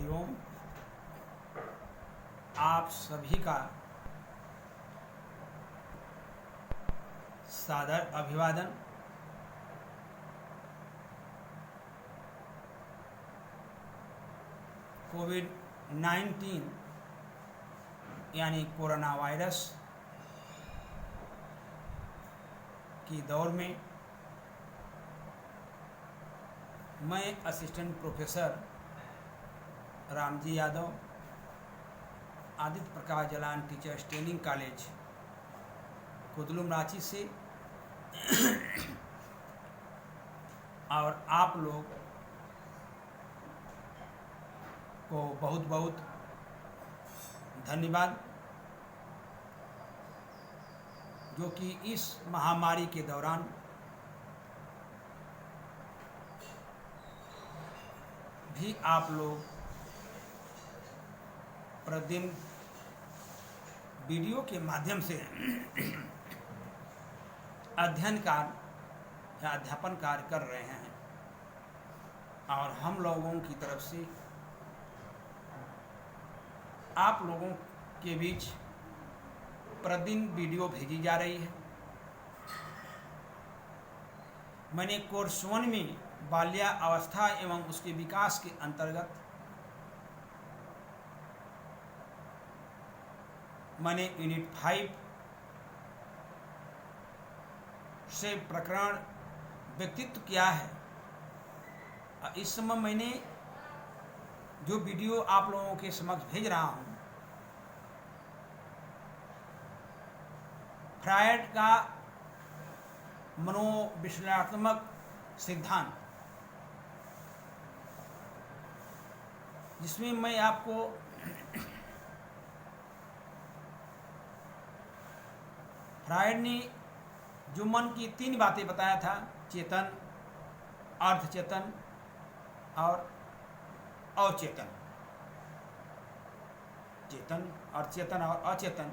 हरिओम। आप सभी का सादर अभिवादन। कोविड-19 यानी कोरोना वायरस की दौर में मैं असिस्टेंट प्रोफेसर रामजी यादव, आदित्य प्रकाश Jalan teachers training college कुदलुम Ranchi से और आप लोग को बहुत बहुत धन्यवाद, जो कि इस महामारी के दौरान भी आप लोग प्रतिदिन वीडियो के माध्यम से अध्ययन कार्य या अध्यापन कार्य कर रहे हैं और हम लोगों की तरफ से आप लोगों के बीच प्रतिदिन वीडियो भेजी जा रही है। मैंने कोर्स 1 में बाल्यावस्था एवं उसके विकास के अंतर्गत मैंने यूनिट 5 से प्रकरण व्यक्तित्व क्या है, इस समय मैंने जो वीडियो आप लोगों के समक्ष भेज रहा हूं, फ्रायड का मनोविश्लेषणात्मक सिद्धांत, जिसमें मैं आपको फ्रायड ने जो मन की 3 बातें बताया था, चेतन, अर्धचेतन और अचेतन, चेतन, अर्धचेतन और अचेतन।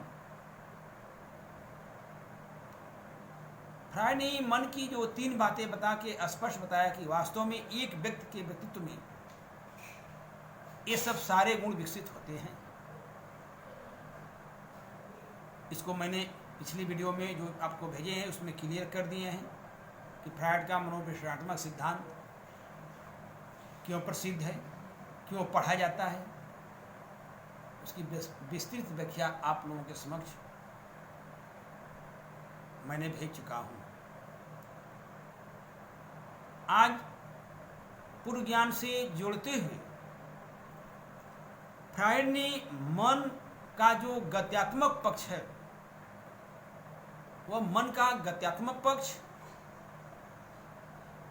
फ्रायड ने मन की जो 3 बातें बता के स्पष्ट बताया कि वास्तव में एक व्यक्ति के व्यक्तित्व में ये सब सारे गुण विकसित होते हैं। इसको मैंने पिछली वीडियो में जो आपको भेजे हैं उसमें क्लियर कर दिए हैं कि फ्रायड का मनोविश्लेषणात्मक सिद्धांत क्यों प्रसिद्ध है, क्यों पढ़ा जाता है, उसकी विस्तृत व्याख्या आप लोगों के समक्ष मैंने भेज चुका हूं। आज पूर्व ज्ञान से जोड़ते हुए फ्रायड ने मन का जो गत्यात्मक पक्ष है, वह मन का गत्यात्मक पक्ष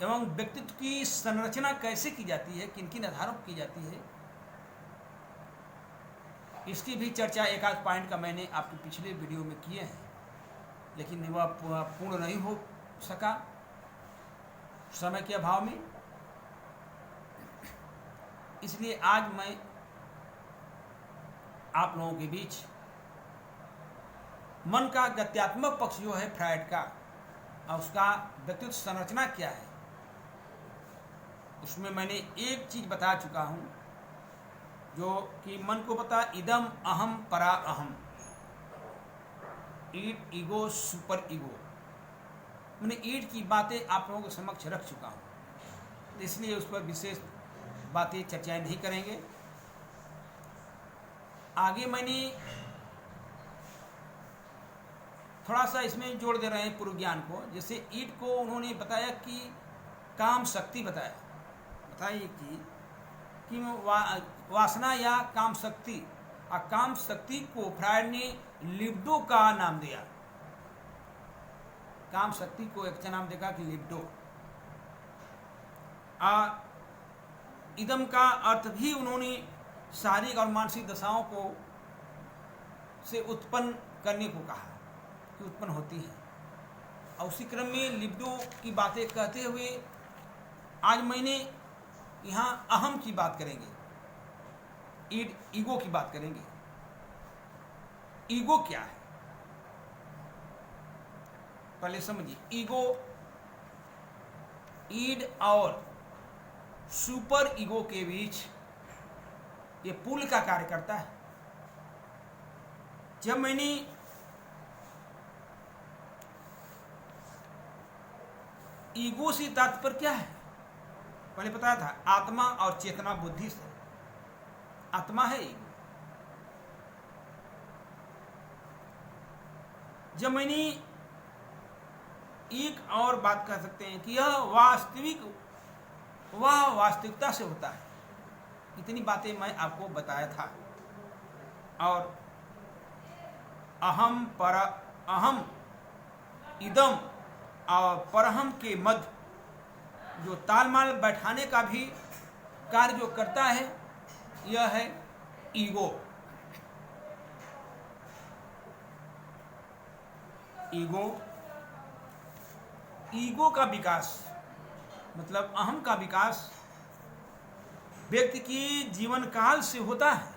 एवं व्यक्तित्व की संरचना कैसे की जाती है, किन किन आधारों पर की जाती है, इसकी भी चर्चा एक आध पॉइंट का मैंने आपके पिछले वीडियो में किए हैं, लेकिन वह पूर्ण नहीं हो सका समय के अभाव में। इसलिए आज मैं आप लोगों के बीच मन का गत्यात्मक पक्ष जो है फ्रायड का और उसका व्यक्तित्व संरचना क्या है, उसमें मैंने एक चीज बता चुका हूं, जो कि मन को पता इदम अहम परा अहम, ईड ईगो सुपर ईगो, मैंने ईड की बातें आप लोगों के समक्ष रख चुका हूं, इसलिए उस पर विशेष बातें चर्चाएं नहीं करेंगे। आगे मैंने थोड़ा सा इसमें जोड़ दे रहे हैं पूर्व ज्ञान को। जैसे ईड को उन्होंने बताया कि काम शक्ति बताइए कि वासना या काम शक्ति, और काम शक्ति को फ्रायड ने लिबिडो का नाम दिया। काम शक्ति को एक नाम देगा कि लिबिडो। इदम का अर्थ भी उन्होंने शारीरिक और मानसिक दशाओं को से उत्पन्न करने को कहा कि उत्पन्न होती है, और उसी क्रम में लिबिडो की बातें कहते हुए आज मैंने यहाँ अहम की बात करेंगे, ईगो की बात करेंगे। ईगो क्या है पहले समझिए। ईगो ईड और सुपर ईगो के बीच ये पुल का कार्य करता है। जब मैंने ईगो से तात्पर्य क्या है पहले बताया था, आत्मा और चेतना बुद्धि से। आत्मा है ईगो। जब मैंने एक और बात कह सकते हैं कि यह वास्तविकता से होता है। इतनी बातें मैं आपको बताया था। और अहम पर अहम इदम और परहम के मध्य जो तालमाल बैठाने का भी कार्य जो करता है यह है ईगो। ईगो का विकास मतलब अहम का विकास व्यक्ति की जीवन काल से होता है।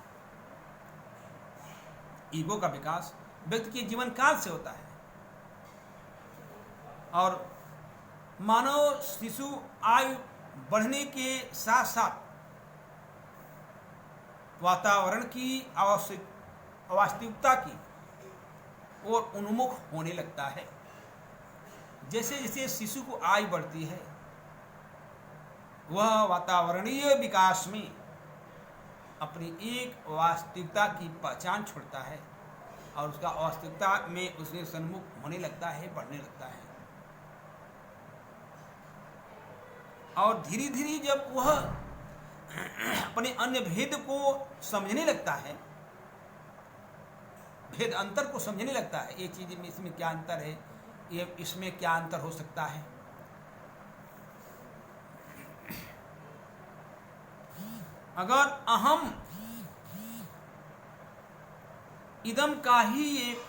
ईगो का विकास व्यक्ति के जीवन काल से होता है। और मानव शिशु आयु बढ़ने के साथ साथ वातावरण की वास्तविकता की ओर उन्मुख होने लगता है। जैसे जैसे शिशु को आयु बढ़ती है वह वातावरणीय विकास में अपनी एक वास्तविकता की पहचान छोड़ता है और उसका वास्तविकता में उसके सन्मुख होने लगता है, बढ़ने लगता है। और धीरे धीरे जब वह अपने अन्य भेद को समझने लगता है, भेद अंतर को समझने लगता है, ये चीज में इसमें क्या अंतर है, ये इसमें क्या अंतर हो सकता है। अगर अहम इदम का ही एक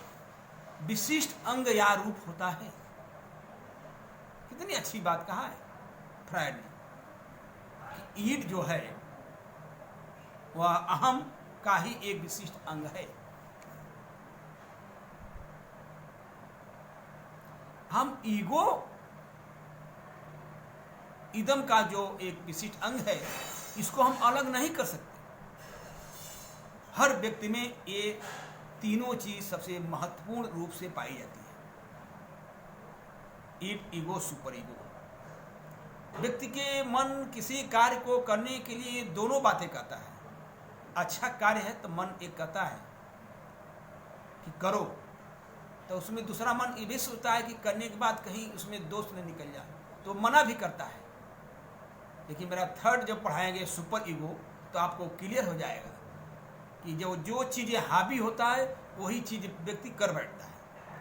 विशिष्ट अंग या रूप होता है। कितनी अच्छी बात कहा है फ्रायड ने। ईड जो है वह अहम का ही एक विशिष्ट अंग है। हम ईगो इदम का जो एक विशिष्ट अंग है इसको हम अलग नहीं कर सकते। हर व्यक्ति में ये तीनों चीज सबसे महत्वपूर्ण रूप से पाई जाती है। ईड, ईगो, सुपर ईगो। व्यक्ति के मन किसी कार्य को करने के लिए दोनों बातें कहता है। अच्छा कार्य है तो मन एक कहता है कि करो, तो उसमें दूसरा मन ये भी सोचता है कि करने के बाद कहीं उसमें दोष न निकल जाए, तो मना भी करता है। लेकिन मेरा थर्ड जब पढ़ाएंगे सुपर ईगो तो आपको क्लियर हो जाएगा कि जो चीज़ें हावी होता है वही चीज़ व्यक्ति कर बैठता है,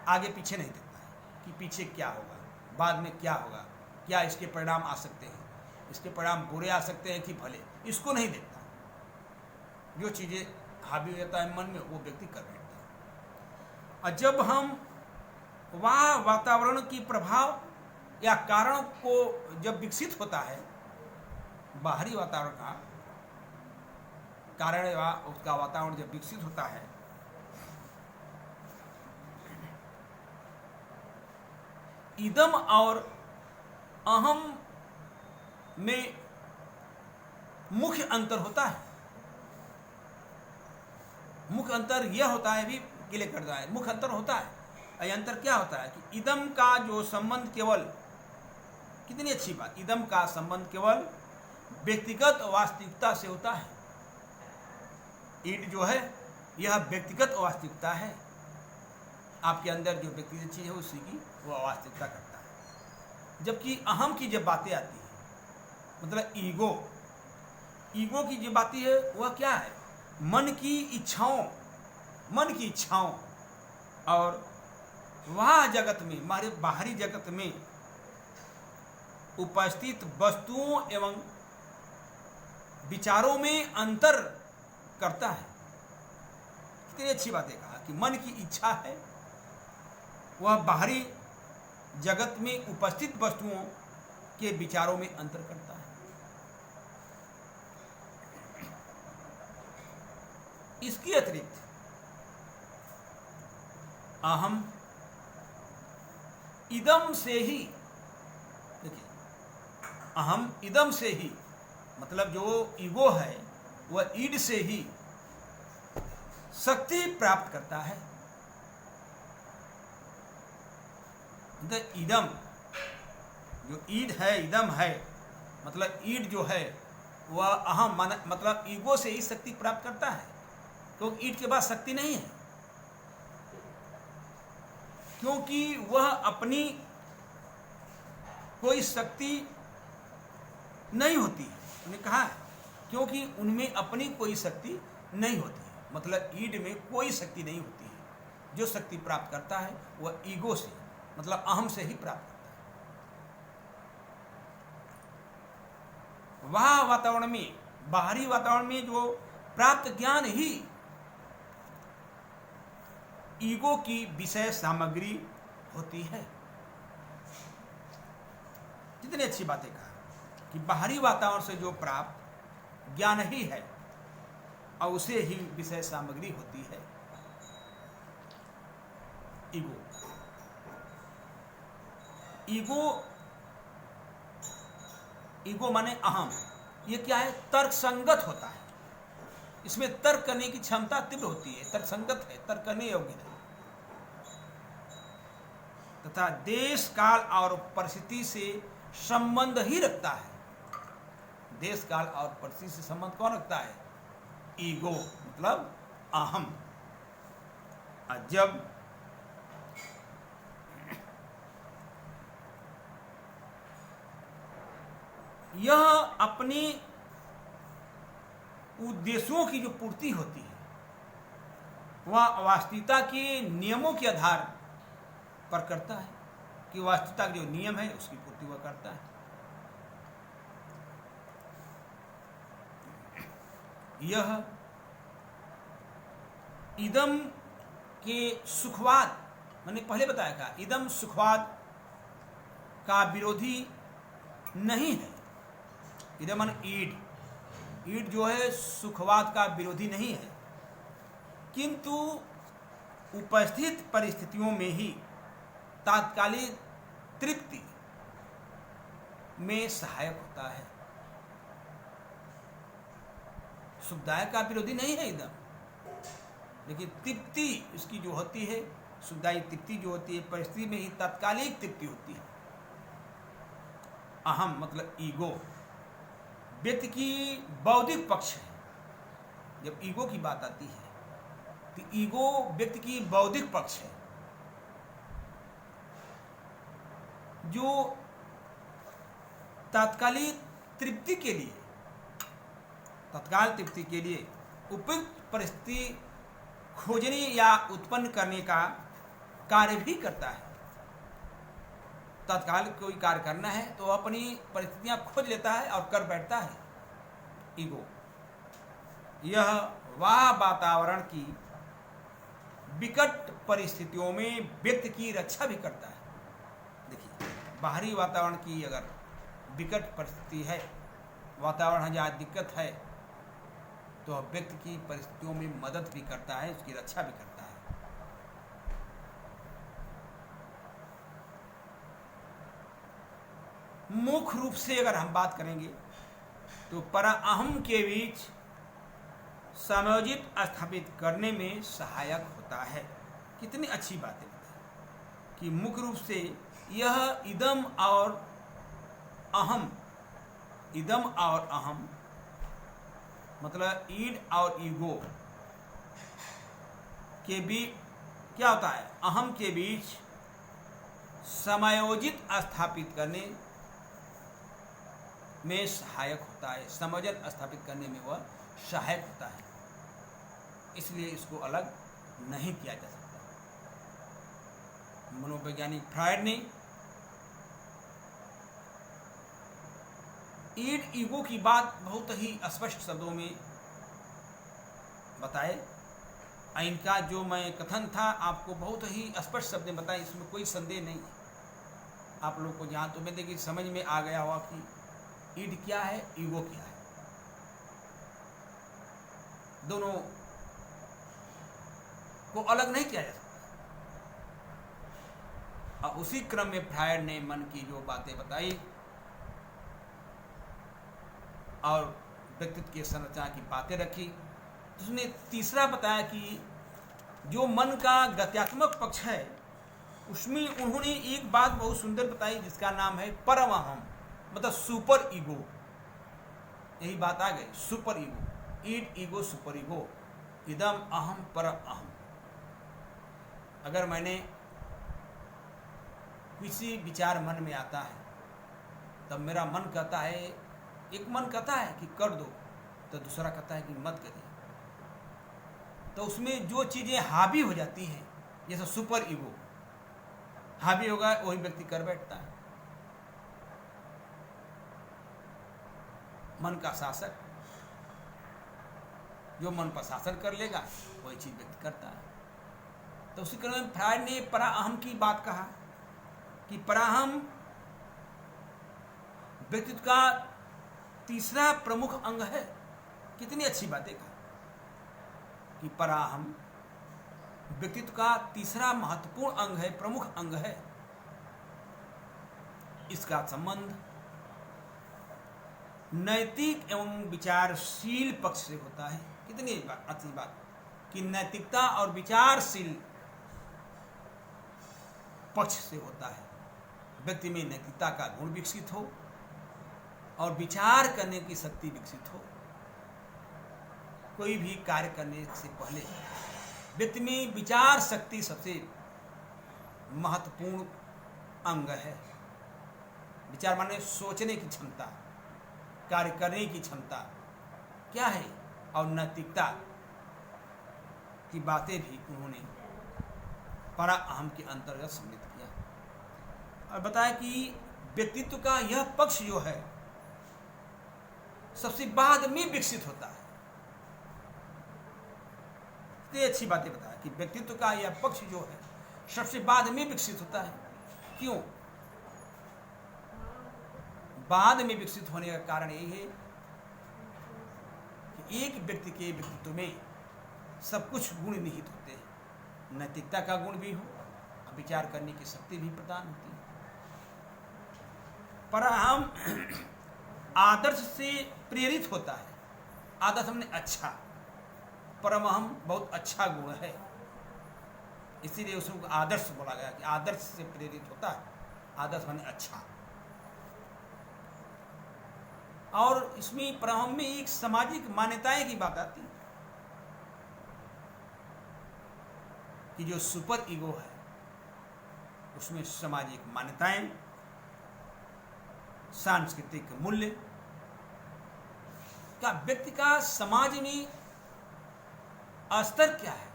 आगे पीछे नहीं देखता है कि पीछे क्या होगा, बाद में क्या होगा, क्या इसके परिणाम आ सकते हैं, इसके परिणाम बुरे आ सकते हैं कि भले, इसको नहीं देखता। जो चीज़ें हावी हो जाता है मन में वो व्यक्ति कर बैठता है। और जब हम वह वातावरण की प्रभाव या कारण को जब विकसित होता है, बाहरी वातावरण का कारण या उसका वातावरण जब विकसित होता है इदम और अहम में मुख्य अंतर होता है। मुख्य अंतर यह होता है, भी क्लियर कर रहा है, मुख्य अंतर होता है। यह अंतर क्या होता है कि इदम का जो संबंध केवल, कितनी अच्छी बात, इदम का संबंध केवल व्यक्तिगत वास्तविकता से होता है। ईड जो है यह व्यक्तिगत वास्तविकता है, आपके अंदर जो व्यक्तिगत चीज है उसी की वह वास्तविकता करता है। जबकि अहम की जब बातें आती है, मतलब ईगो की जो बातें है वह क्या है, मन की इच्छाओं और वह जगत में, हमारे बाहरी जगत में उपस्थित वस्तुओं एवं विचारों में अंतर करता है। कितनी अच्छी बातें कहा कि मन की इच्छा है वह बाहरी जगत में उपस्थित वस्तुओं के विचारों में अंतर करता है। इसके अतिरिक्त अहम इदम से ही, देखिए अहम इदम से ही मतलब जो ईगो है वह ईड से ही शक्ति प्राप्त करता है। तो इदम जो ईड है, इदम है, मतलब ईड जो है वह अहम मतलब ईगो से ही शक्ति प्राप्त करता है, क्योंकि ईड के बाद शक्ति नहीं है, क्योंकि वह अपनी कोई शक्ति नहीं होती है। उन्होंने कहा है क्योंकि उनमें अपनी कोई शक्ति नहीं होती है, मतलब ईड में कोई शक्ति नहीं होती है। जो शक्ति प्राप्त करता है वह ईगो से, मतलब अहम से ही प्राप्त करता है। वह वातावरण में, बाहरी वातावरण में जो प्राप्त ज्ञान ही ईगो की विषय सामग्री होती है। कितनी अच्छी बातें कहा कि बाहरी वातावरण से जो प्राप्त ज्ञान ही है और उसे ही विषय सामग्री होती है ईगो। ईगो माने अहम। ये क्या है? तर्क संगत होता है, इसमें तर्क करने की क्षमता तीव्र होती है, तर्क संगत है, तर्क करने योग्य है, तथा देश काल और परिस्थिति से संबंध ही रखता है। देश काल और परिस्थिति से संबंध कौन रखता है? ईगो, मतलब अहम। जब यह अपनी उद्देश्यों की जो पूर्ति होती है वह वास्तविकता के नियमों के आधार पर करता है, कि वास्तविकता के जो नियम है उसकी पूर्ति वह करता है। यह इदम के सुखवाद, मैंने पहले बताया था, इदम सुखवाद का विरोधी नहीं है। इदम मन ईड, ईड जो है सुखवाद का विरोधी नहीं है, किंतु उपस्थित परिस्थितियों में ही तात्कालिक तृप्ति में सहायक होता है। सुखदायक का विरोधी नहीं है इदम, लेकिन तृप्ति उसकी जो होती है, सुखदायी तृप्ति जो होती है, परिस्थिति में ही तात्कालिक तृप्ति होती है। अहम मतलब ईगो व्यक्ति की बौद्धिक पक्ष है। जब ईगो की बात आती है तो ईगो व्यक्ति की बौद्धिक पक्ष है, जो तात्कालिक तृप्ति के लिए, तत्काल तृप्ति के लिए उपयुक्त परिस्थिति खोजने या उत्पन्न करने का कार्य भी करता है। तत्काल कोई कार्य करना है तो अपनी परिस्थितियां खोज लेता है और कर बैठता है ईगो। यह वह वातावरण की विकट परिस्थितियों में व्यक्ति की रक्षा भी करता है। देखिए, बाहरी वातावरण की अगर विकट परिस्थिति है, वातावरण जहाँ दिक्कत है, तो व्यक्ति की परिस्थितियों में मदद भी करता है, उसकी रक्षा भी करता है। मुख्य रूप से अगर हम बात करेंगे तो पर अहम के बीच समयोजित स्थापित करने में सहायक होता है। कितनी अच्छी बात है कि मुख्य रूप से यह इदम और अहम, इदम और अहम मतलब ईड और ईगो के बीच क्या होता है? अहम के बीच समायोजित स्थापित करने में सहायक होता है। समायोजन स्थापित करने में वह सहायक होता है, इसलिए इसको अलग नहीं किया जा सकता। मनोवैज्ञानिक फ्रायड ने ईड ईगो की बात बहुत ही स्पष्ट शब्दों में बताए। इनका जो मैं कथन था आपको बहुत ही स्पष्ट शब्द में बताया, इसमें कोई संदेह नहीं है। आप लोग को जहाँ तो मैं देखिए समझ में आ गया हुआ कि ईड क्या है, ईगो क्या है। दोनों को अलग नहीं किया जा सकता। और उसी क्रम में फ्रायड ने मन की जो बातें बताई और व्यक्तित्व की संरचना की बातें रखी। तो उसने तीसरा बताया कि जो मन का गत्यात्मक पक्ष है उसमें उन्होंने एक बात बहुत सुंदर बताई जिसका नाम है परम अहम, मतलब सुपर ईगो। यही बात आ गई, super ego, ईड ego super ego, इदम अहम परम अहम। अगर मैंने किसी विचार मन में आता है तब मेरा मन कहता है, एक मन कहता है कि कर दो तो दूसरा कहता है कि मत करिए। तो उसमें जो चीज़ें हावी हो जाती हैं, जैसे सुपर ईगो हावी होगा वही व्यक्ति कर बैठता है। मन का शासक, जो मन पर शासन कर लेगा वही चीज व्यक्ति करता है। तो उसी क्रम में फ्रायड ने पराअहम की बात कहा कि पराअहम व्यक्तित्व का तीसरा प्रमुख अंग है। कितनी अच्छी बातें कहा कि पराअहम व्यक्तित्व का तीसरा महत्वपूर्ण अंग है, प्रमुख अंग है। इसका संबंध नैतिक एवं विचारशील पक्ष से होता है। कितनी अच्छी बात कि नैतिकता और विचारशील पक्ष से होता है। व्यक्ति में नैतिकता का गुण विकसित हो और विचार करने की शक्ति विकसित हो। कोई भी कार्य करने से पहले व्यक्ति में विचार शक्ति सबसे महत्वपूर्ण अंग है। विचार माने सोचने की क्षमता, कार्य करने की क्षमता क्या है, और नैतिकता की बातें भी उन्होंने पराअहम के अंतर्गत सम्मिलित किया और बताया कि व्यक्तित्व का यह पक्ष जो है सबसे बाद में विकसित होता है। इतनी अच्छी बातें बताया कि व्यक्तित्व का यह पक्ष जो है सबसे बाद में विकसित होता है। क्यों बाद में विकसित होने का कारण यही है कि एक व्यक्ति के व्यक्तित्व में सब कुछ गुण निहित होते हैं। नैतिकता का गुण भी हो, विचार करने की शक्ति भी प्रदान होती है। पराअहम आदर्श से प्रेरित होता है। आदर्श हमने अच्छा, परमअहम बहुत अच्छा गुण है, इसीलिए उसको आदर्श बोला गया कि आदर्श से प्रेरित होता है। आदर्श माने अच्छा। और इसमें परम में एक सामाजिक मान्यताएं की बात आती है कि जो सुपर ईगो है उसमें सामाजिक मान्यताएं, सांस्कृतिक मूल्य का, व्यक्ति का समाज में स्तर क्या है,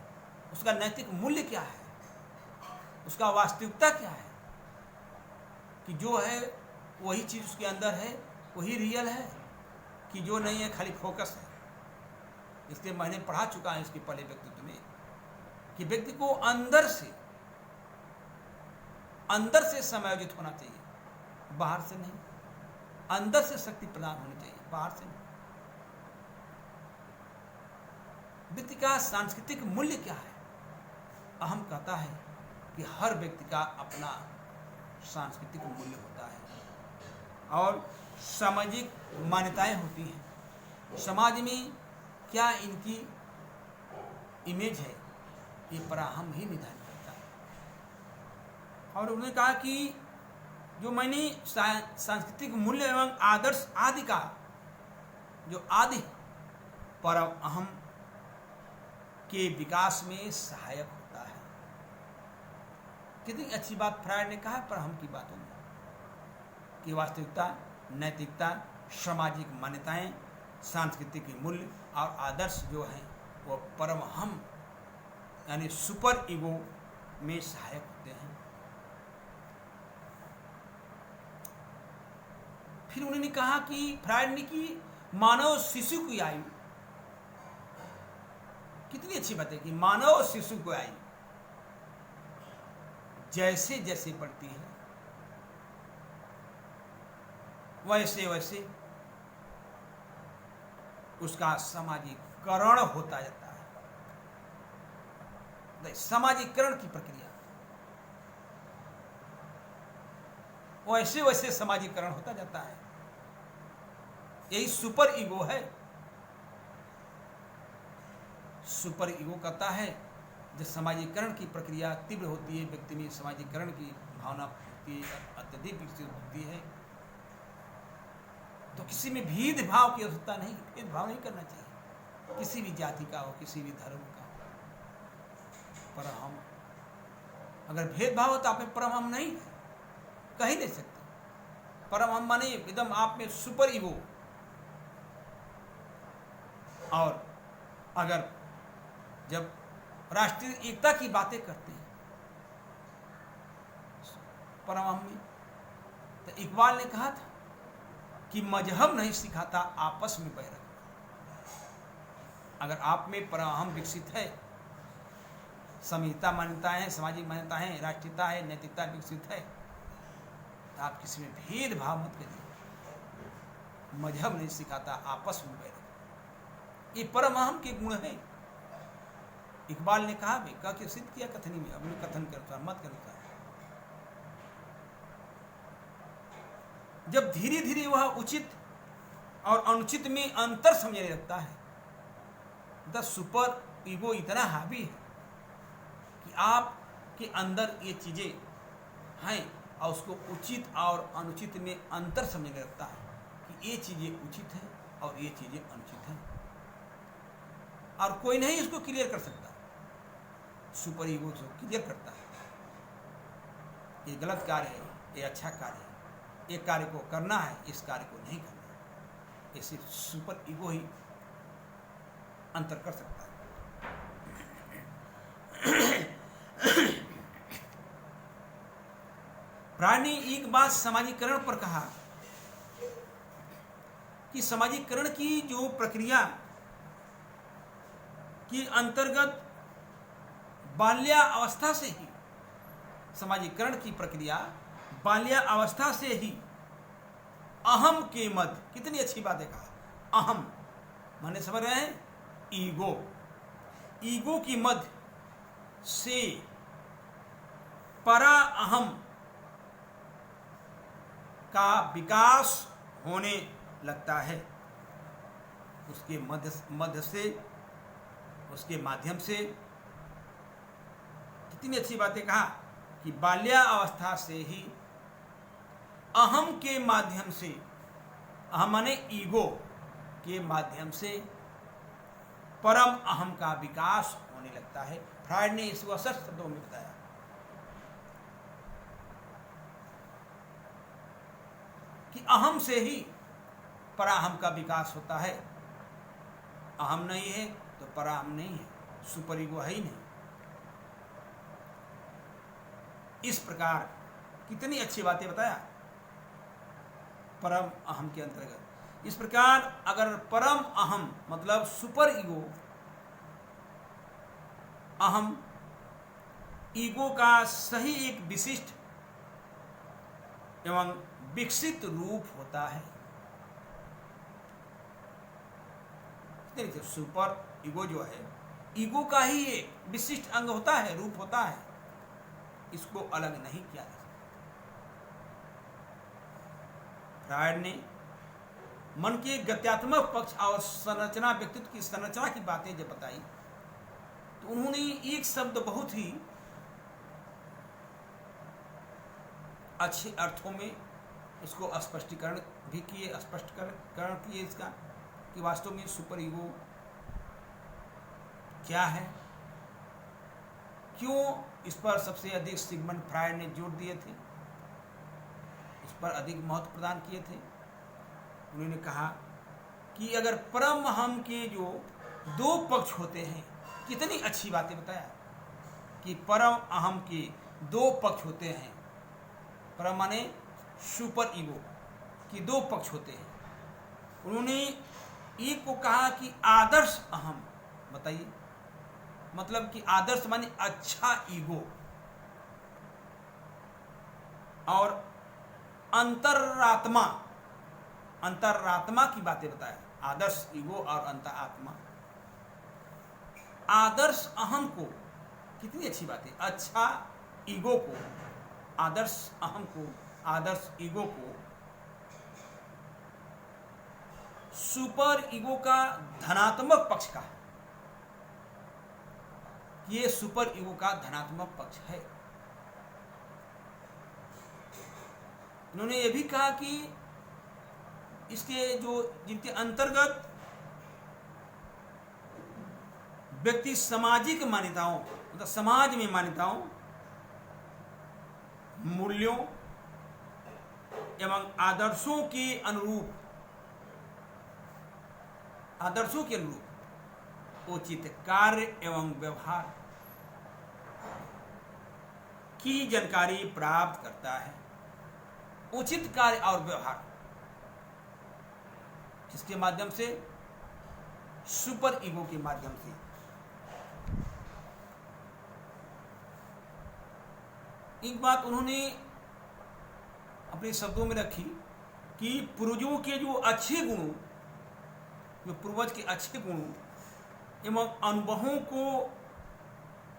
उसका नैतिक मूल्य क्या है, उसका वास्तविकता क्या है, कि जो है वही चीज उसके अंदर है, वही रियल है, कि जो नहीं है खाली फोकस है। इसलिए मैंने पढ़ा चुका है इसके पहले व्यक्तित्व में कि व्यक्ति को अंदर से समायोजित होना चाहिए, बाहर से नहीं। अंदर से शक्ति प्रदान होनी चाहिए, बाहर से नहीं। व्यक्ति का सांस्कृतिक मूल्य क्या है? अहम कहता है कि हर व्यक्ति का अपना सांस्कृतिक मूल्य होता है और सामाजिक मान्यताएं होती हैं। समाज में क्या इनकी इमेज है, ये पराअहम ही निर्धारित करता है। और उन्होंने कहा कि जो मैंने सांस्कृतिक मूल्य एवं आदर्श आदि का जो आदि परअहम के विकास में सहायक होता है। कितनी अच्छी बात फ्रायड ने कहा परअहम की बातों में कि वास्तविकता, नैतिकता, सामाजिक मान्यताएं, सांस्कृतिक मूल्य और आदर्श जो हैं वो परअहम यानी सुपर ईगो में सहायक होते हैं। फिर उन्होंने कहा कि फ्रायड ने कि मानव शिशु की आयु, कितनी अच्छी बात है कि मानव शिशु की आयु जैसे जैसे बढ़ती है वैसे वैसे उसका सामाजिकरण होता जाता है। सामाजिकरण की प्रक्रिया वैसे वैसे सामाजिकरण होता जाता है। यही सुपर ईगो है सुपर ईगो कहता है जब समाजीकरण की प्रक्रिया तीव्र होती है, व्यक्ति में समाजीकरण की भावना होती है, अत्यधिक विकसित होती है, तो किसी में भेदभाव की आवश्यकता नहीं, भेदभाव नहीं करना चाहिए, किसी भी जाति का हो, किसी भी धर्म का हो। पर हम अगर भेदभाव हो तो आप में परम हम नहीं है, कह ही नहीं सकते। परम हम माने एकदम आप में सुपर ईगो। और अगर जब राष्ट्रीय एकता की बातें करते हैं परम हम में, तो इकबाल ने कहा था कि मजहब नहीं सिखाता आपस में बैरक। अगर आप में परम हम विकसित है, संहिता मान्यताएं हैं, सामाजिक मान्यताएं हैं, राष्ट्रीयता है, नैतिकता विकसित है, तो आप किसी में भेदभाव मत करिए। मजहब नहीं सिखाता आपस में बैरक, ये परम हम के गुण है। इकबाल ने कहा भी, कह के सिद्ध किया कथनी में, अपने कथन के अनुसार, मत के अनुसार। जब धीरे धीरे वह उचित और अनुचित में अंतर समझने लगता है, द सुपर ईगो इतना हावी है कि आपके अंदर ये चीजें हैं और उसको उचित और अनुचित में अंतर समझने लगता है कि ये चीजें उचित हैं और ये चीजें अनुचित हैं, और कोई नहीं इसको क्लियर कर सकता। सुपर ईगो को क्लियर करता है, ये गलत कार्य है, ये अच्छा कार्य है, ये कार्य को करना है, इस कार्य को नहीं करना है। ये सिर्फ सुपर ईगो ही अंतर कर सकता है। प्राणी एक बात समाजीकरण पर कहा कि समाजीकरण की जो प्रक्रिया की अंतर्गत बाल्यावस्था से ही, समाजीकरण की प्रक्रिया बाल्यावस्था से ही अहम के मध्य, कितनी अच्छी बात है कहा, अहम माने समझ रहे हैं, ईगो, ईगो की मध्य से परा अहम का विकास होने लगता है। उसके मध्य से, उसके माध्यम से, कितनी अच्छी बातें कहा कि बाल्यावस्था से ही अहम के माध्यम से, अहम माने ईगो के माध्यम से परम अहम का विकास होने लगता है। फ्रायड ने इसको असर शब्दों में बताया कि अहम से ही पराहम का विकास होता है। अहम नहीं है तो पराहम नहीं है, सुपर ईगो है ही नहीं। इस प्रकार कितनी अच्छी बातें बताया परम अहम के अंतर्गत। इस प्रकार अगर परम अहम मतलब सुपर ईगो, अहम ईगो का सही एक विशिष्ट एवं विकसित रूप होता है। देखिए सुपर ईगो जो है, ईगो का ही एक विशिष्ट अंग होता है, रूप होता है, इसको अलग नहीं किया जा सकता। फ्रायड ने मन के गत्यात्मक पक्ष और संरचना, व्यक्तित्व की संरचना की बातें जब बताई तो उन्होंने एक शब्द बहुत ही अच्छे अर्थों में उसको स्पष्टीकरण भी किए, स्पष्टीकरण किए इसका कि वास्तव में सुपर ईगो क्या है, क्यों इस पर सबसे अधिक सिगमंड फ्रायड ने जोर दिए थे, इस पर अधिक महत्व प्रदान किए थे। उन्होंने कहा कि अगर परम हम के जो दो पक्ष होते हैं, कितनी अच्छी बातें बताया कि परम अहम के दो पक्ष होते हैं, परम माने सुपर ईगो की दो पक्ष होते हैं। उन्होंने एक को कहा कि आदर्श अहम, बताइए मतलब कि आदर्श माने अच्छा ईगो, और अंतरात्मा, अंतरात्मा की बातें बताया, आदर्श ईगो और अंतरात्मा। आदर्श अहम को, कितनी अच्छी बात है, अच्छा ईगो को, आदर्श अहम को, आदर्श ईगो को सुपर ईगो का धनात्मक पक्ष का, ये सुपर ईगो का धनात्मक पक्ष है। उन्होंने ये भी कहा कि इसके जिनके अंतर्गत व्यक्ति सामाजिक मान्यताओं, मतलब समाज में मान्यताओं, मूल्यों एवं आदर्शों के अनुरूप उचित कार्य एवं व्यवहार की जानकारी प्राप्त करता है। उचित कार्य और व्यवहार किसके माध्यम से? सुपर ईगो के माध्यम से। एक बात उन्होंने अपने शब्दों में रखी कि पूर्वजों के जो अच्छे गुणों, जो पूर्वज के अच्छे गुणों एवं अनुभवों को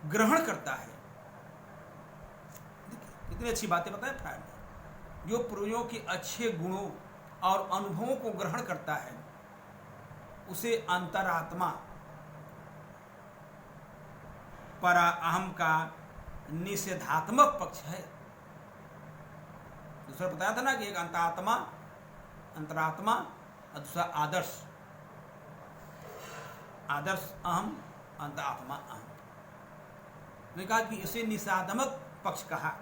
ग्रहण करता है। कितनी अच्छी बातें बताएं फ्रायड ने। जो पूर्वजों के अच्छे गुणों और अनुभवों को ग्रहण करता है उसे अंतरात्मा, परा अहम का निषेधात्मक पक्ष है। दूसरा बताया था ना कि एक अंतरात्मा और दूसरा आदर्श अहम, अंतरात्मा अहम। मैंने कहा कि इसे निषेधात्मक पक्ष कहा,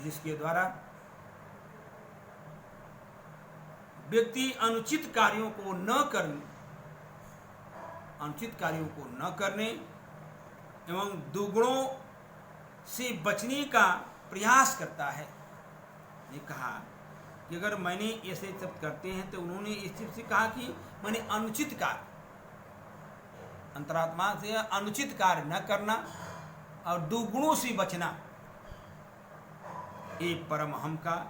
जिसके द्वारा व्यक्ति अनुचित कार्यों को न करने एवं दुगुणों से बचने का प्रयास करता है। ये कहा कि अगर मैंने ऐसे सब करते हैं तो उन्होंने इस चीज से कहा कि मैंने अनुचित कार्य, अंतरात्मा से अनुचित कार्य न करना और दुगुणों से बचना, ये परम हम का,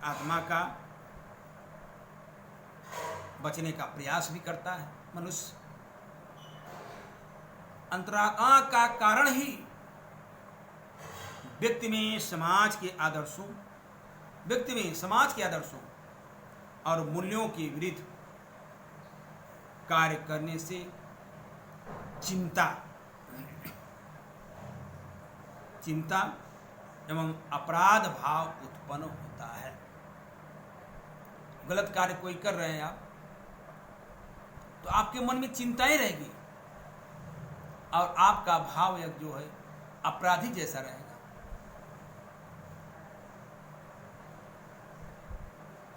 आत्मा का बचने का प्रयास भी करता है मनुष्य। अंतरात्मा का कारण ही व्यक्ति में समाज के आदर्शों और मूल्यों के विरुद्ध कार्य करने से चिंता एवं अपराध भाव उत्पन्न होता है। गलत कार्य कोई कर रहे हैं आप, तो आपके मन में चिंताएं रहेगी और आपका भाव जो है अपराधी जैसा रहेगा।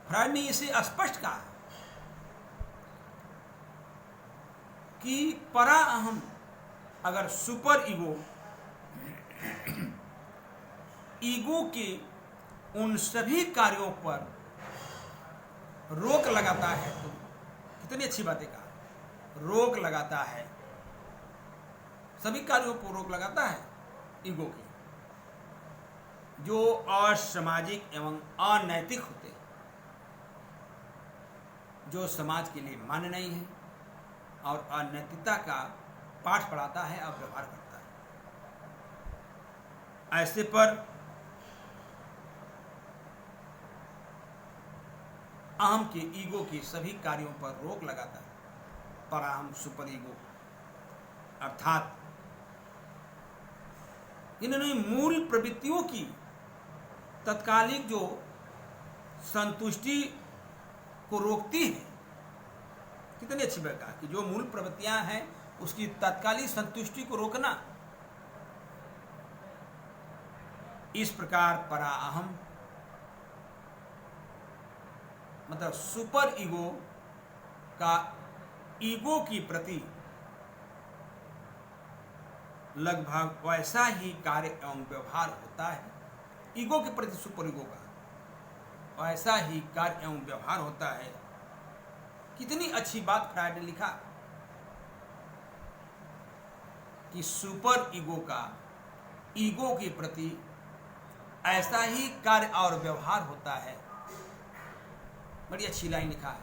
फ्रायड ने इसे स्पष्ट कहा कि परा अहम अगर सुपर ईगो के उन सभी कार्यों पर रोक लगाता है, तो कितनी अच्छी बातें कहा, रोक लगाता है, सभी कार्यों पर रोक लगाता है ईगो के, जो असामाजिक एवं अनैतिक होते हैं, जो समाज के लिए मान्य नहीं है और अनैतिकता का पाठ पढ़ाता है और व्यवहार करता है। ऐसे पर अहम के ईगो के सभी कार्यों पर रोक लगाता है। पराहम सुपर ईगो अर्थात इन्होंने मूल प्रवृत्तियों की तत्कालिक जो संतुष्टि को रोकती है। कितनी अच्छी बात कहा कि जो मूल प्रवृत्तियां हैं उसकी तत्कालिक संतुष्टि को रोकना। इस प्रकार पराअहम मतलब सुपर ईगो का ईगो की प्रति लगभग वैसा ही कार्य एवं व्यवहार होता है। ईगो के प्रति सुपर ईगो का वैसा ही कार्य एवं व्यवहार होता है। कितनी अच्छी बात फ्रायड ने लिखा कि सुपर ईगो का ईगो के प्रति ऐसा ही कार्य और व्यवहार होता है। बड़ी अच्छी लाइन लिखा है,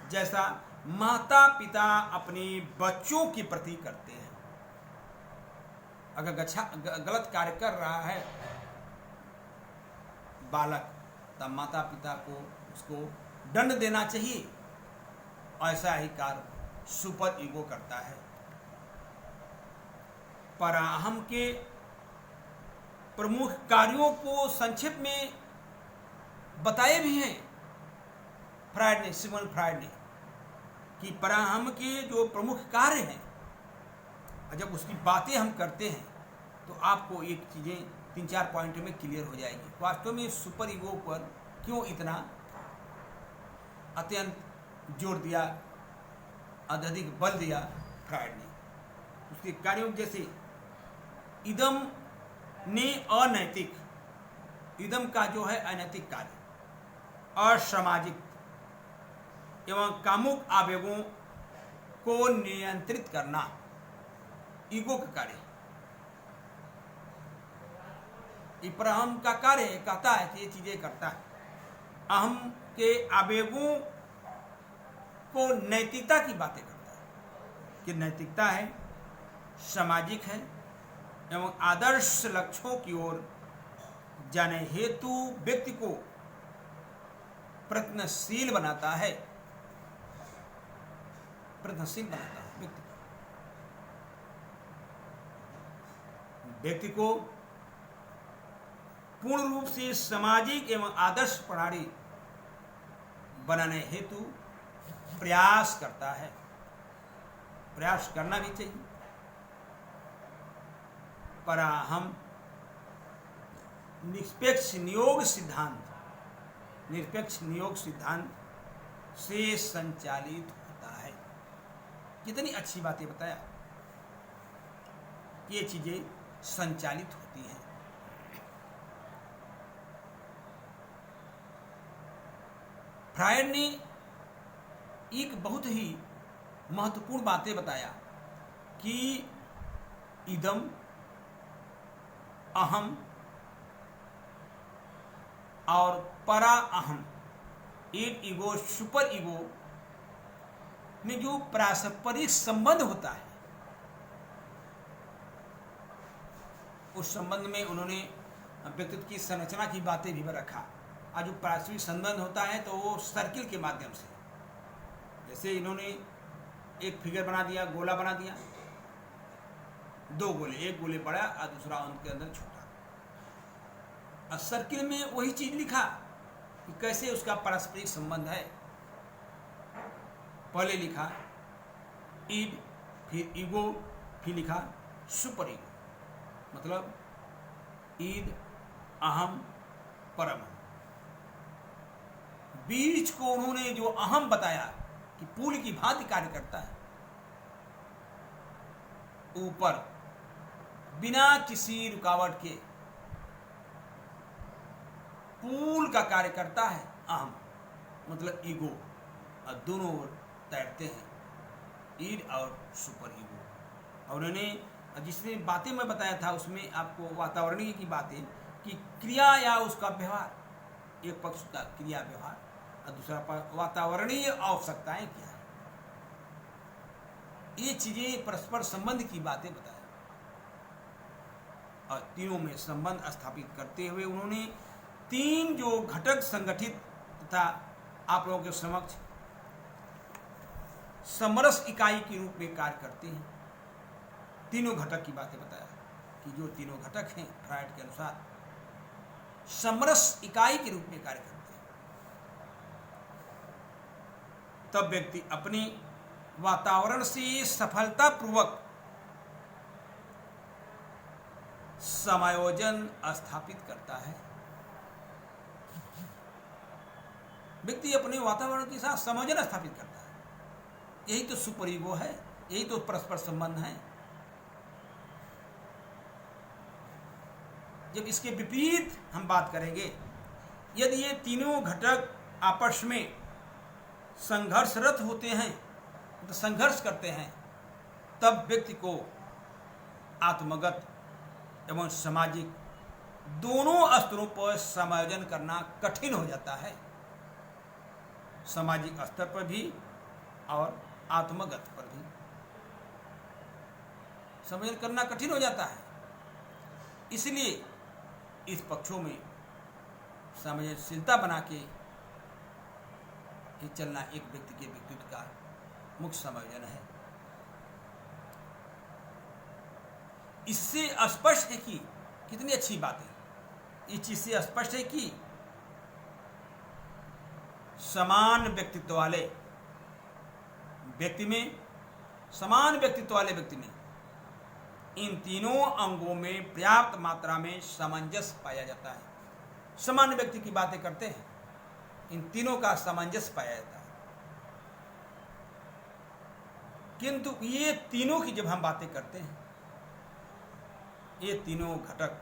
जैसा माता पिता अपने बच्चों के प्रति करते हैं। अगर गलत कार्य कर रहा है बालक, तब माता पिता को उसको दंड देना चाहिए, ऐसा ही कार्य सुपर ईगो करता है। पराहम के प्रमुख कार्यों को संक्षेप में बताए भी हैं फ्रायड ने, सिगमंड फ्रायड ने, कि पराहम के जो प्रमुख कार्य हैं, जब उसकी बातें हम करते हैं तो आपको एक चीज़ें 3-4 पॉइंट में क्लियर हो जाएगी। वास्तव में सुपर ईगो पर क्यों इतना अत्यंत जोर दिया, अत्यधिक बल दिया फ्रायड ने। उसके कार्यों जैसे इदम ने अनैतिक, इदम का जो है अनैतिक कार्य, असामाजिक एवं कामुक आवेगों को नियंत्रित करना ईगो का कार्य। इब्राहिम का कार्य कहता है कि ये चीजें करता है, अहम के आवेगों को नैतिकता की बातें करता है कि नैतिकता है, सामाजिक है एवं आदर्श लक्ष्यों की ओर जाने हेतु व्यक्ति को प्रयत्नशील बनाता है, प्रयत्नशील बनाता है व्यक्ति को पूर्ण रूप से सामाजिक एवं आदर्श प्रणाली बनाने हेतु प्रयास करता है। प्रयास करना भी चाहिए। पराहम निरपेक्ष नियोग सिद्धांत से संचालित होता है। कितनी अच्छी बातें बताया, ये चीजें संचालित होती हैं। फ्रायड ने एक बहुत ही महत्वपूर्ण बातें बताया कि इदम, अहम और परा अहम, एक ईगो, सुपर ईगो में जो पारस्परिक संबंध होता है, उस संबंध में उन्होंने व्यक्तित्व की संरचना की बातें भी रखा। आज जो पारस्परिक संबंध होता है तो वो सर्किल के माध्यम से, जैसे इन्होंने एक फिगर बना दिया, गोला बना दिया, 2 गोले, एक गोले बड़ा और दूसरा उनके अंदर छोटा, और सर्किल में वही चीज लिखा कि कैसे उसका पारस्परिक संबंध है। पहले लिखा ईड, फिर ईगो, फिर लिखा सुपर ईगो, मतलब ईद, अहम, परम। बीज को उन्होंने जो अहम बताया कि पुल की भांति कार्य करता है, ऊपर बिना किसी रुकावट के पुल का कार्य करता है अहम, मतलब ईगो, और दोनों ओर तैरते हैं, ईड और सुपर ईगो। और उन्होंने जिसने बातें मैं बताया था उसमें आपको वातावरणीय की बातें, कि क्रिया या उसका व्यवहार, एक पक्ष का क्रिया व्यवहार और दूसरा पक्ष वातावरणीय आवश्यकताएं क्या है, ये चीजें परस्पर संबंध की बातें बताया। और तीनों में संबंध स्थापित करते हुए उन्होंने 3 जो घटक संगठित तथा आप लोगों के समक्ष समरस इकाई के रूप में कार्य करते हैं, तीनों घटक की बातें बताया कि जो तीनों घटक हैं फ्रायड के अनुसार समरस इकाई के रूप में कार्य करते हैं। तब व्यक्ति अपने वातावरण से सफलतापूर्वक समायोजन स्थापित करता है। व्यक्ति अपने वातावरण के साथ समायोजन स्थापित करता है, यही तो सुपर ईगो है, यही तो परस्पर संबंध है। जब इसके विपरीत हम बात करेंगे, यदि ये तीनों घटक आपस में संघर्षरत होते हैं, तो संघर्ष करते हैं, तब व्यक्ति को आत्मगत एवं सामाजिक दोनों स्तरों पर समायोजन करना कठिन हो जाता है, सामाजिक स्तर पर भी और आत्मगत पर भी समायोजन करना कठिन हो जाता है। इसलिए इस पक्षों में सामंजस्यता बना के ये चलना एक व्यक्ति के व्यक्तित्व का मुख्य समायोजन है। इससे स्पष्ट है कि कितनी अच्छी बात है, इस चीज से स्पष्ट है कि समान व्यक्तित्व वाले व्यक्ति में, समान व्यक्तित्व वाले व्यक्ति में इन तीनों अंगों में पर्याप्त मात्रा में सामंजस्य पाया जाता है। समान व्यक्ति की बातें करते हैं, इन तीनों का सामंजस्य पाया जाता है। किंतु ये तीनों की जब हम बातें करते हैं, ये तीनों घटक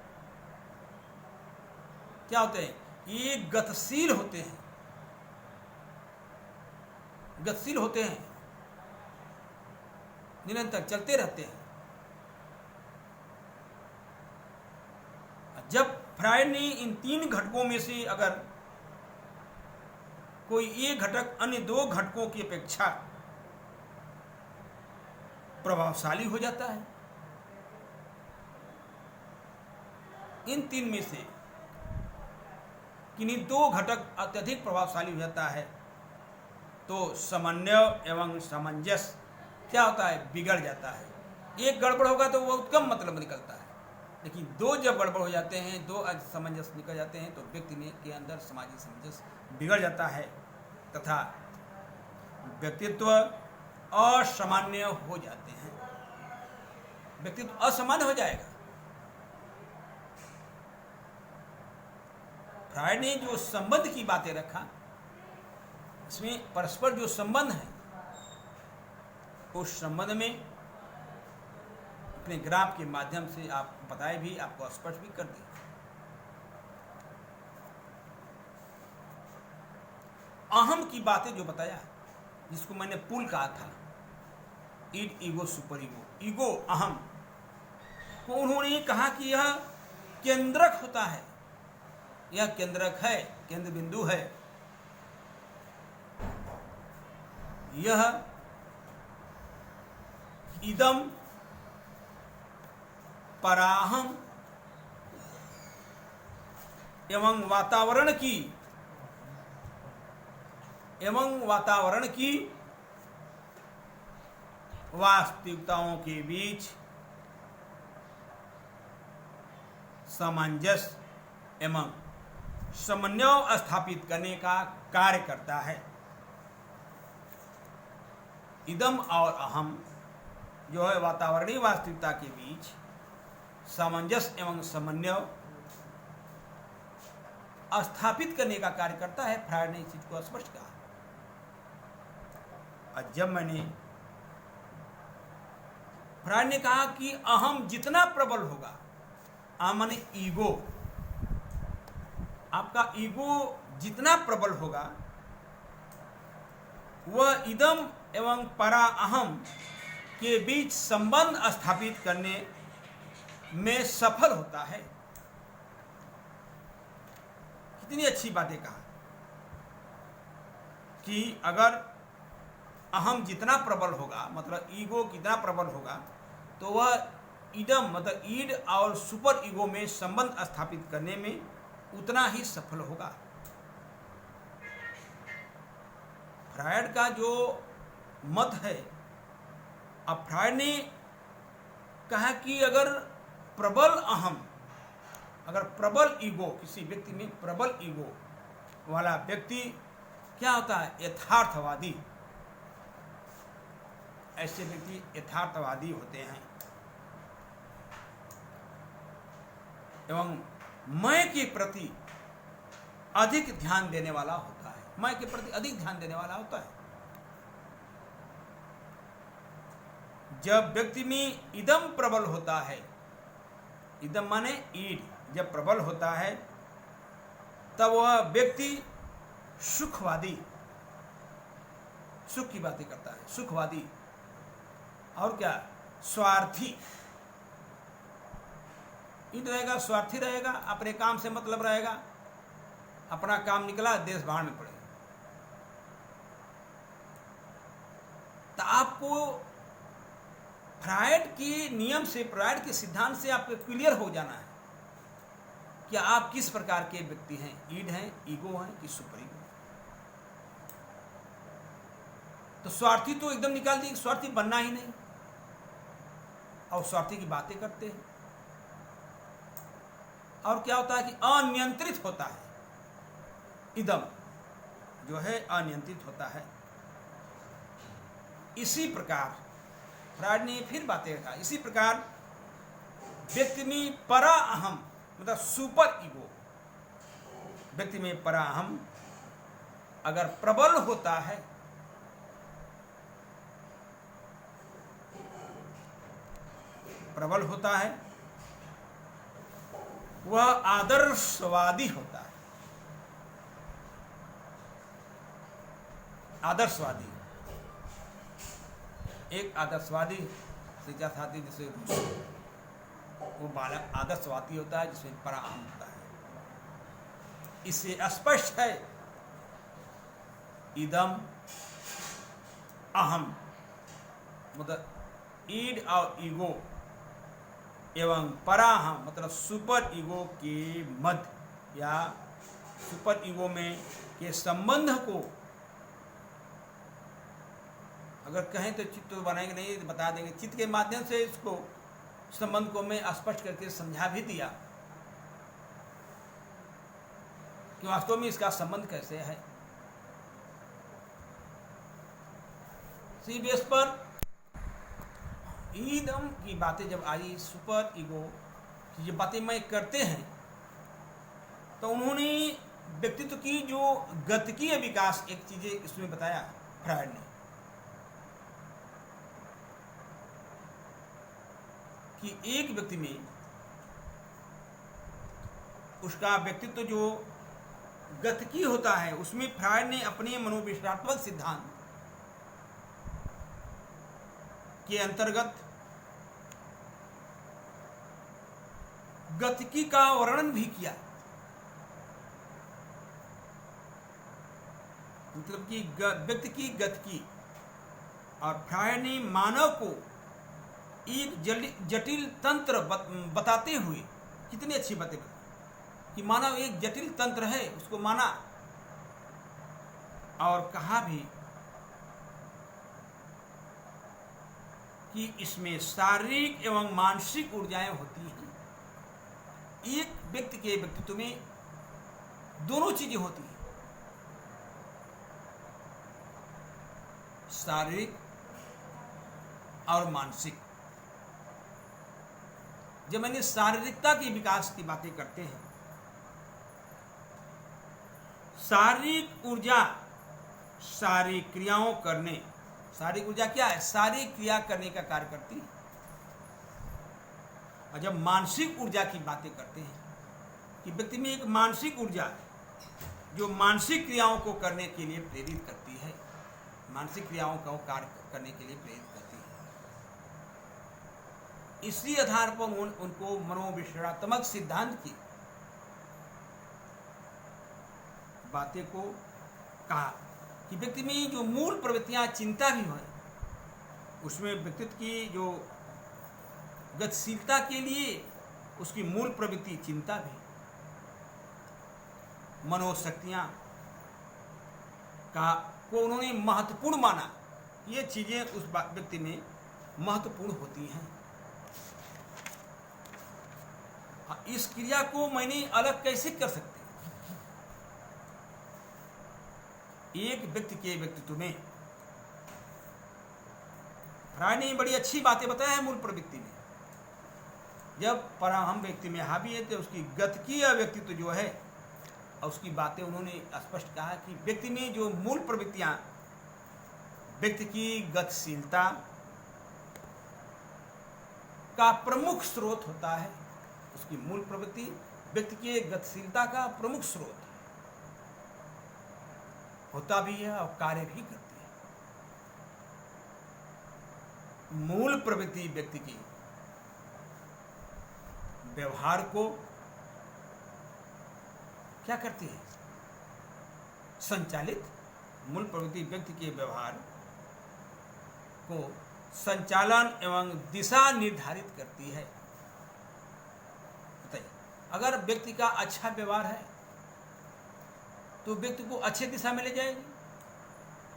क्या होते हैं? ये गतिशील होते हैं, गतिशील होते हैं, निरंतर चलते रहते हैं। जब फ्रायड ने इन तीन घटकों में से अगर कोई एक घटक अन्य दो घटकों की अपेक्षा प्रभावशाली हो जाता है, इन तीन में से किन्हीं दो घटक अत्यधिक प्रभावशाली हो जाता है, तो समन्वय एवं सामंजस्य क्या होता है? बिगड़ जाता है। एक गड़बड़ होगा तो वो उत्तम मतलब निकलता है, लेकिन दो जब गड़बड़ हो जाते हैं, दो असमंजस निकल जाते हैं, तो व्यक्ति के अंदर सामाजिक सामंजस्य बिगड़ जाता है तथा व्यक्तित्व असामान्य हो जाते हैं, व्यक्तित्व असामान्य हो जाएगा। फ्रायड ने जो संबंध की बातें रखा, इसमें परस्पर जो संबंध है, उस संबंध में अपने ग्राफ के माध्यम से आप बताए भी, आपको स्पष्ट भी कर दिया। अहम की बातें जो बताया, जिसको मैंने पुल कहा था, ईड, ईगो, सुपर ईगो, ईगो अहम को उन्होंने कहा कि यह केंद्रक होता है, यह केंद्रक है, केंद्र बिंदु है। यह इदम पराहम एवं वातावरण की वास्तविकताओं के बीच सामंजस्य एवं समन्वय स्थापित करने का कार्य करता है। इदम और अहम जो है वातावरणीय वास्तविकता के बीच सामंजस्य एवं समन्वय स्थापित करने का कार्य करता है। फ्रायड ने इस चीज को स्पष्ट कहा। और जब मैंने फ्रायड ने कहा कि अहम जितना प्रबल होगा, अहम माने ईगो, आपका ईगो जितना प्रबल होगा, वह इदम एवं परा अहम के बीच संबंध स्थापित करने में सफल होता है। कितनी अच्छी बातें कहा कि अगर अहम जितना प्रबल होगा, मतलब ईगो कितना प्रबल होगा, तो वह इदम मतलब ईड और सुपर ईगो में संबंध स्थापित करने में उतना ही सफल होगा। फ्रायड का जो मत है, अब फ्रायड ने कहा कि अगर प्रबल अहम, अगर प्रबल ईगो, किसी व्यक्ति में प्रबल ईगो वाला व्यक्ति क्या होता है? यथार्थवादी। ऐसे व्यक्ति यथार्थवादी होते हैं एवं मैं के प्रति अधिक ध्यान देने वाला होता है, मैं के प्रति अधिक ध्यान देने वाला होता है। जब व्यक्ति में इदम प्रबल होता है, इदम माने ईड, जब प्रबल होता है, तब वह व्यक्ति सुखवादी, सुख की बातें करता है, सुखवादी। और क्या? स्वार्थी। ईड रहेगा, स्वार्थी रहेगा, अपने काम से मतलब रहेगा, अपना काम निकला, देश भाड़ में पड़ेगा। तो आपको फ्रायड के नियम से, फ्रायड के सिद्धांत से आपको क्लियर हो जाना है कि आप किस प्रकार के व्यक्ति हैं, ईड हैं, ईगो हैं कि सुपर ईगो। तो स्वार्थी तो एकदम निकाल दिए, स्वार्थी बनना ही नहीं, और स्वार्थी की बातें करते हैं। और क्या होता है कि अनियंत्रित होता है, इदम जो है अनियंत्रित होता है। इसी प्रकार फ्रायड ने फिर बातें कहा, इसी प्रकार व्यक्ति में परा अहम मतलब सुपर ईगो, व्यक्ति में परा अहम अगर प्रबल होता है वह आदर्शवादी होता है। आदर्शवादी, एक आदर्शवादी शिक्षा साथी जिसे वो बालक आदर्शवादी होता है, जिसमें परा अहम होता है। इससे स्पष्ट है इदम अहम मतलब ईड और ईगो एवं पराहम मतलब सुपर ईगो के मध्य या सुपर ईगो में के संबंध को अगर कहें तो चित्त तो बनाएंगे नहीं, बता देंगे। चित्त के माध्यम से इसको संबंध को मैं स्पष्ट करके समझा भी दिया कि वास्तव में इसका संबंध कैसे है। इसी बेस पर ईदम की बातें जब आई, सुपर ईगो की ये बातें मैं करते हैं, तो उन्होंने व्यक्तित्व की जो गतिकीय विकास एक चीजें इसमें बताया फ्रायड ने कि एक व्यक्ति में उसका व्यक्तित्व जो गतिकीय होता है, उसमें फ्रायड ने अपने मनोविश्लेषणात्मक सिद्धांत के अंतर्गत गतिकी का वर्णन भी किया। मतलब कि व्यक्ति की गतिकी, और फ्रायड ने मानव को एक जटिल तंत्र बताते हुए कितनी अच्छी बातें बताई कि मानव एक जटिल तंत्र है, उसको माना और कहा भी कि इसमें शारीरिक एवं मानसिक ऊर्जाएं होती हैं। एक व्यक्ति के व्यक्तित्व में दोनों चीजें होती हैं, शारीरिक और मानसिक। जब मैंने शारीरिकता के विकास की बातें करते हैं, शारीरिक ऊर्जा शारीरिक क्रियाओं करने, शारीरिक ऊर्जा क्या है? शारीरिक क्रिया करने का कार्य करती है। और जब मानसिक ऊर्जा की बातें करते हैं कि व्यक्ति में एक मानसिक ऊर्जा जो मानसिक क्रियाओं को करने के लिए प्रेरित करती है, मानसिक क्रियाओं का कार्य करने के लिए प्रेरित करती है। इसी आधार पर उनको मनोविश्लेषणात्मक सिद्धांत की बातें को कहा कि व्यक्ति में जो मूल प्रवृत्तियां चिंता भी है, उसमें व्यक्तित्व की जो गतिशीलता के लिए उसकी मूल प्रवृत्ति चिंता भी, मनोशक्तियां को उन्होंने महत्वपूर्ण माना। ये चीजें उस व्यक्ति में महत्वपूर्ण होती हैं। इस क्रिया को मैंने अलग कैसे कर सकते? एक व्यक्ति के व्यक्तित्व में फ्रायड ने बड़ी अच्छी बातें बताया है। मूल प्रवृत्ति में जब पराहम व्यक्ति में हावी है तो उसकी गतिकीय व्यक्तित्व जो है, और उसकी बातें उन्होंने स्पष्ट कहा कि व्यक्ति में जो मूल प्रवृत्तियां, व्यक्ति की गतिशीलता का प्रमुख स्रोत होता है। उसकी मूल प्रवृत्ति व्यक्ति की गतिशीलता का प्रमुख स्रोत होता भी है और कार्य भी करती है। मूल प्रवृत्ति व्यक्ति की व्यवहार को क्या करती है? संचालित। मूल प्रवृत्ति व्यक्ति के व्यवहार को संचालन एवं दिशा निर्धारित करती है। बताइए, अगर व्यक्ति का अच्छा व्यवहार है तो व्यक्ति को अच्छे दिशा में ले जाएगी।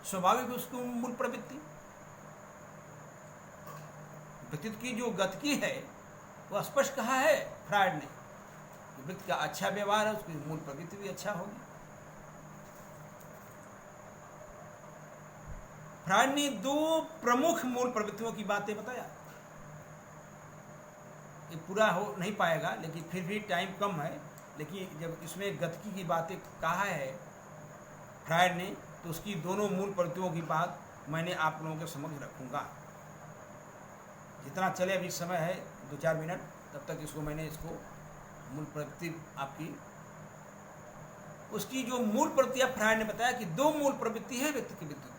स्वाभाविक उसकी मूल प्रवृत्ति। व्यक्तित्व की जो गतिकी है वो स्पष्ट कहा है फ्रायड ने। व्यक्ति का अच्छा व्यवहार है, उसकी मूल प्रवृत्ति भी अच्छा होगी। फ्रायड ने दो प्रमुख मूल प्रवृत्तियों की बातें बताया। ये पूरा हो नहीं पाएगा, लेकिन फिर भी टाइम कम है। लेकिन जब इसमें गतिकी की बातें कहा है फ्रायड ने, तो उसकी दोनों मूल प्रवृत्तियों की बात मैंने आप लोगों के समक्ष रखूंगा। जितना चले अभी समय है 2-4 मिनट, तब तक इसको मूल प्रवृत्ति आपकी, उसकी जो मूल प्रवृत्ति फ्रायड ने बताया कि दो मूल प्रवृत्ति है व्यक्ति के व्यक्तित्व में।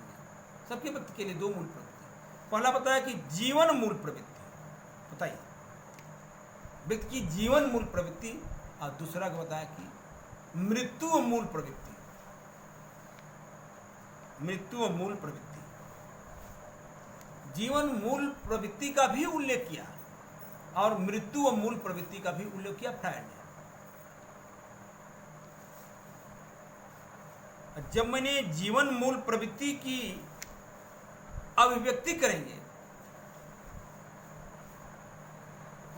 सबके व्यक्ति के लिए दो मूल प्रवृत्ति। पहला बताया कि जीवन मूल प्रवृत्ति, बताइए व्यक्ति की जीवन मूल प्रवृत्ति, और दूसरा को बताया कि मृत्यु मूल प्रवृत्ति। मृत्यु मूल प्रवृत्ति, जीवन मूल प्रवृत्ति का भी उल्लेख किया और मृत्यु मूल प्रवृत्ति का भी उल्लेख किया फ्रायड ने। जब मैंने जीवन मूल प्रवृत्ति की अभिव्यक्ति करेंगे,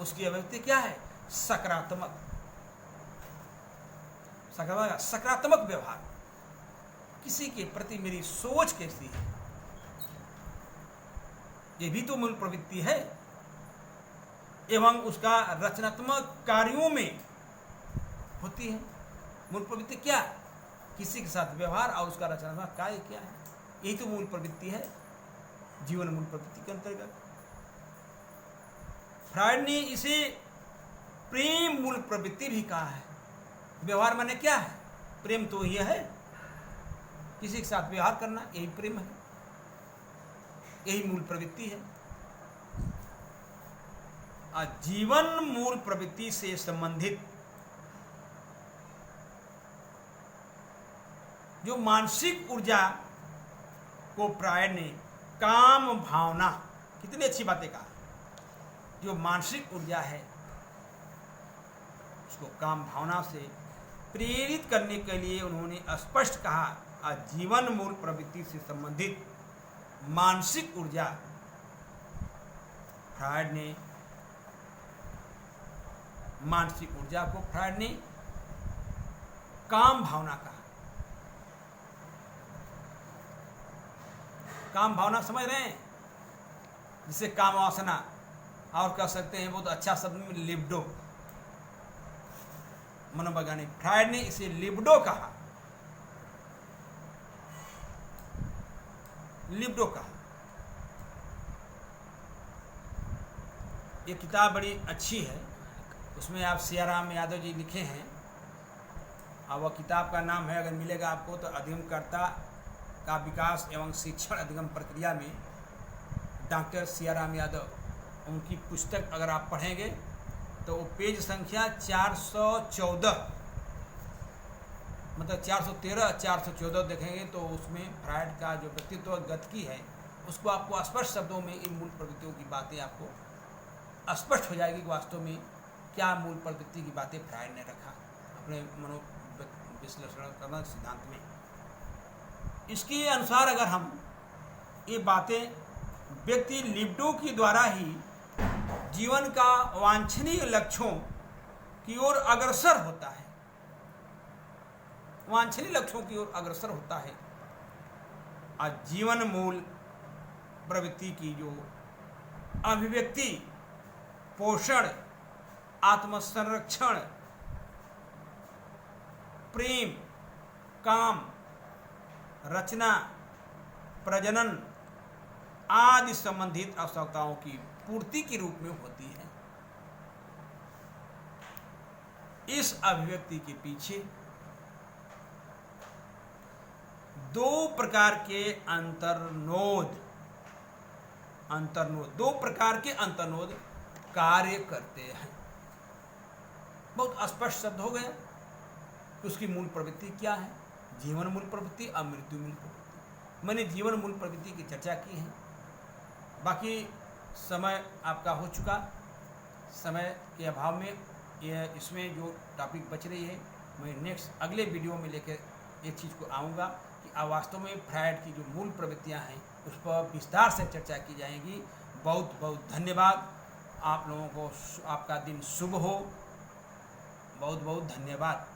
उसकी अभिव्यक्ति क्या है? सकारात्मक व्यवहार। किसी के प्रति मेरी सोच कैसी है, ये भी तो मूल प्रवृत्ति है। एवं उसका रचनात्मक कार्यों में होती है मूल प्रवृत्ति। क्या? किसी के साथ व्यवहार और उसका रचनात्मक कार्य क्या है, यही तो मूल प्रवृत्ति है जीवन मूल प्रवृत्ति के अंतर्गत। फ्रायड ने इसे प्रेम मूल प्रवृत्ति भी कहा है। व्यवहार माने क्या है? प्रेम तो यह है, किसी के साथ व्यवहार करना, यही प्रेम है, यही मूल प्रवृत्ति है। जीवन मूल प्रवृत्ति से संबंधित जो मानसिक ऊर्जा को फ्रायड ने काम भावना, कितनी अच्छी बातें कहा। जो मानसिक ऊर्जा है उसको काम भावना से प्रेरित करने के लिए उन्होंने स्पष्ट कहा, जीवन मूल प्रवृत्ति से संबंधित मानसिक ऊर्जा फ्रायड ने काम भावना कहा। काम भावना समझ रहे हैं? जिसे काम वासना, और कह सकते हैं बहुत अच्छा शब्द में लिबिडो। मनोवैज्ञानिक फ्रायड ने इसे लिबिडो कहा। ये किताब बड़ी अच्छी है, उसमें आप सियाराम यादव जी लिखे हैं, और वह किताब का नाम है, अगर मिलेगा आपको तो, अधिगमकर्ता का विकास एवं शिक्षण अधिगम प्रक्रिया में डॉक्टर सियाराम यादव, उनकी पुस्तक अगर आप पढ़ेंगे तो वो पेज संख्या 414, मतलब 413-414 देखेंगे तो उसमें फ्रायड का जो व्यक्तित्व गतिकी है उसको आपको स्पष्ट शब्दों में इन मूल प्रवृत्तियों की बातें आपको स्पष्ट हो जाएगी कि वास्तव में क्या मूल प्रवृत्ति की बातें फ्रायड ने रखा अपने मनोविश्लेषण करना सिद्धांत में। इसके अनुसार अगर हम ये बातें, व्यक्ति लिबिडो के द्वारा ही जीवन का वांछनीय लक्ष्यों की ओर अग्रसर होता है, और जीवन मूल प्रवृत्ति की जो अभिव्यक्ति, पोषण, आत्मसंरक्षण, प्रेम, काम, रचना, प्रजनन आदि संबंधित आवश्यकताओं की पूर्ति के रूप में होती है। इस अभिव्यक्ति के पीछे दो प्रकार के अंतर्नोद कार्य करते हैं। बहुत स्पष्ट शब्द हो गए। उसकी मूल प्रवृत्ति क्या है? जीवन मूल प्रवृत्ति और मृत्यु मूल प्रवृत्ति। मैंने जीवन मूल प्रवृत्ति की चर्चा की है। बाकी समय आपका हो चुका, समय के अभाव में इसमें जो टॉपिक बच रही है मैं नेक्स्ट अगले वीडियो में लेकर एक चीज़ को आऊँगा कि वास्तव में फ्रायड की जो मूल प्रवृत्तियां हैं उस पर विस्तार से चर्चा की जाएगी। बहुत बहुत धन्यवाद। आप लोगों को आपका दिन शुभ हो। बहुत बहुत धन्यवाद।